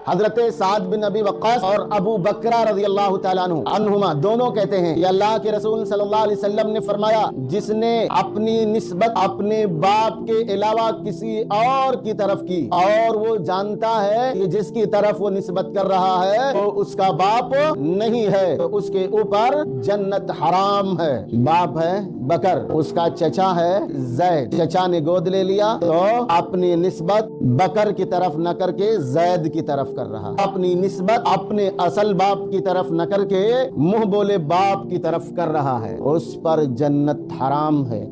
حضرت سعد بن ابی وقاص اور ابو بکرہ رضی اللہ تعالیٰ عنہما دونوں کہتے ہیں کہ اللہ کے رسول صلی اللہ علیہ وسلم نے فرمایا، جس نے اپنی نسبت اپنے باپ کے علاوہ کسی اور کی طرف کی اور وہ جانتا ہے کہ جس کی طرف وہ نسبت کر رہا ہے وہ اس کا باپ نہیں ہے، تو اس کے اوپر جنت حرام ہے۔ باپ ہے بکر، اس کا چچا ہے زید، چچا نے گود لے لیا تو اپنی نسبت بکر کی طرف نہ کر کے زید کی طرف کر رہا، اپنی نسبت اپنے اصل باپ کی طرف نہ کر کے منہ بولے باپ کی طرف کر رہا ہے، اس پر جنت حرام ہے۔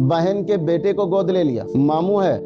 بہن کے بیٹے کو گود لے لیا، ماموں ہے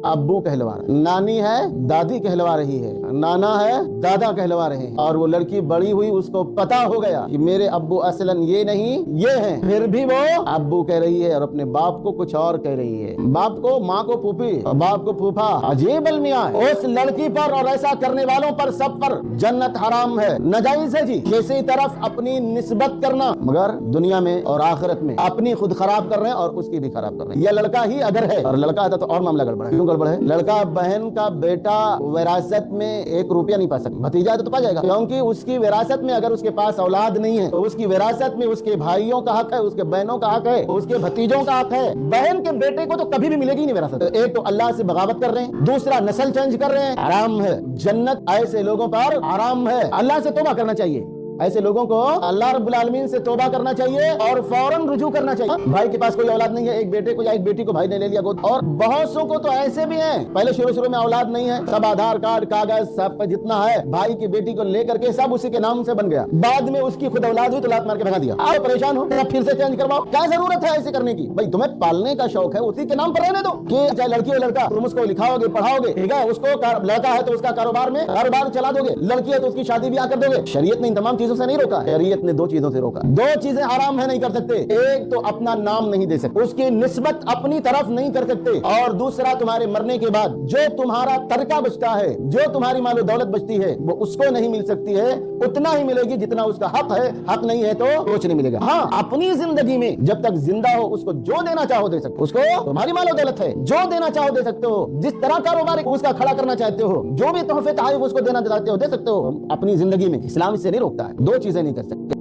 ابو کہلوا رہا، نانی ہے دادی کہلوا رہی ہے، نانا ہے دادا کہلوا رہے ہیں، اور وہ لڑکی بڑی ہوئی، اس کو پتا ہو گیا کہ میرے ابو اصلاً یہ نہیں یہ ہیں، پھر بھی وہ ابو کہہ رہی ہے اور اپنے باپ کو کچھ اور کہہ رہی ہے، باپ کو ماں کو پھوپھی اور باپ کو پھوپھا۔ عجیب المیاں ہے اس لڑکی پر اور ایسا کرنے والوں پر، سب پر جنت حرام ہے، ناجائز ہے جی۔ کسی طرف اپنی نسبت کرنا، مگر دنیا میں اور آخرت میں اپنی خود خراب کر رہے ہیں اور اس کی بھی خراب کر رہے ہیں۔ یہ لڑکا ہی اگر ہے، اور لڑکا تھا تو اور معاملہ گڑبڑ ہے، ہے لڑکا بہن کا بیٹا وراثت میں 1 روپیہ نہیں پا سکتا، بھتیجا ہے تو پا جائے گا، کیونکہ اس کی وراثت میں اگر اس کے پاس اولاد نہیں ہے تو اس کی وراثت میں اس کے بھائیوں کا حق ہے، اس کے بہنوں کا حق ہے، اس کے بھتیجوں کا حق ہے۔ بہن کے بیٹے کو تو کبھی بھی ملے گی نہیں وراثت۔ ایک تو اللہ سے بغاوت کر رہے ہیں، دوسرا نسل چینج کر رہے ہیں، حرام ہے۔ جنت ایسے لوگوں پر حرام ہے، اللہ سے توبہ کرنا چاہیے۔ ایسے لوگوں کو اللہ رب العالمین سے توبہ کرنا چاہیے اور فوراً رجوع کرنا چاہیے۔ بھائی کے پاس کوئی اولاد نہیں ہے، ایک بیٹے کو یا ایک بیٹی کو بھائی نے لے لیا گود، اور بہت سو کو تو ایسے بھی ہیں پہلے شروع میں اولاد نہیں ہے، سب آدھار کارڈ کاغذ سب جتنا ہے بھائی کی بیٹی کو لے کر کے سب اسی کے نام سے بن گیا، بعد میں اس کی خود اولاد ہوئی تو لات مار کے بھگا دیا۔ آپ پریشان ہو پھر سے چینج کرواؤ، کیا ضرورت ہے ایسے کرنے کی؟ بھائی تمہیں پالنے کا شوق ہے اسی کے نام پر رہنے دو، کہ چاہے لڑکی ہو لڑکا تم اس کو لکھاؤ گے پڑھاؤ گے، ٹھیک ہے، اس کو لڑکا ہے تو اس کا کاروبار چلا دو گے، لڑکی ہے تو اس کی شادی بیاہ کر دو گے۔ شریعت نے ان تمام چیزوں سے نہیں روکا ہے، شریعت نے 2 چیزوں سے روکا، 2 چیزیں حرام ہے، نہیں کر سکتے۔ ایک تو اپنا نام نہیں دے سکتے، اس کی نسبت اپنی طرف نہیں کر سکتے، اور دوسرا تمہارے مرنے کے بعد جو تمہارا ترکہ بچتا ہے، جو تمہاری مال و دولت بچتی ہے، وہ اس کو نہیں مل سکتی ہے، اتنا ہی ملے گی جتنا اس کا حق ہے، حق نہیں ہے تو کچھ نہیں ملے گا۔ ہاں اپنی زندگی میں جب تک زندہ ہو اس کو جو دینا چاہو دے سکتے، اس کو تمہاری مال و دولت ہے، جو دینا چاہو دے سکتے ہو، جس طرح کاروبار اس کا کھڑا کرنا چاہتے ہو، جو بھی تحفے تحائف اس کو دینا چاہتے ہو دے سکتے ہو، اپنی زندگی میں۔ اسلام اس سے نہیں روکتا ہے، 2 چیزیں نہیں کر سکتے۔